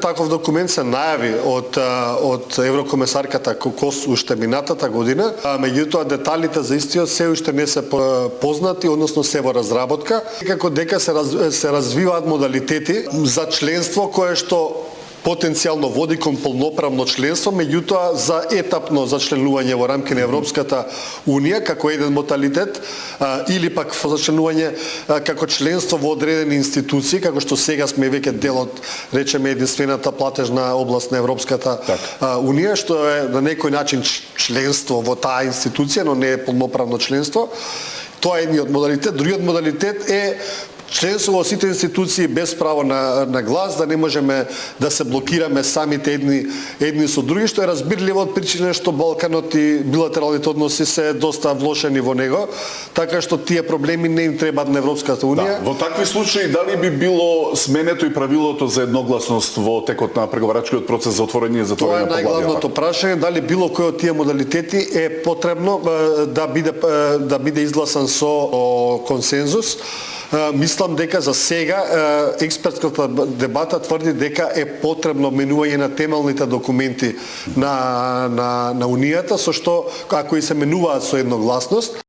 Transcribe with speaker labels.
Speaker 1: Таков документ се најави од еврокомесарката Кокос уште минатата година, меѓутоа деталите за истиот се уште не се познати, односно се во разработка, како дека се развиваат модалитети за членство кое што потенцијално води кон полноправно членство, меѓутоа за етапно зачленување во рамки на Европската Унија како еден модалитет или пак зачленување како членство во одредени институции, како што сега сме веќе дел од, речеме, единствената платежна област на Европската Унија, што е на некој начин членство во таа институција, но не е полноправно членство. Тоа е едниот модалитет. Другиот модалитет е членство во сите институции без право на глас, да не можеме да се блокираме самите едни со други, што е разбирливо од причина што Балканот и билатералните односи се доста влошени во него, така што тие проблеми не им требаат на Европската Унија.
Speaker 2: Во такви случаи дали би било сменето и правилото за едногласност во текот на преговарачкиот процес за отворање и затворање на поглавјата?
Speaker 1: Тоа е најглавното прашање, дали било кој од тие модалитети е потребно да биде изгласан со консензус. Мислам дека за сега експертската дебата тврди дека е потребно менување на темелните документи на Унијата, со што ако и се менуваат со едногласност,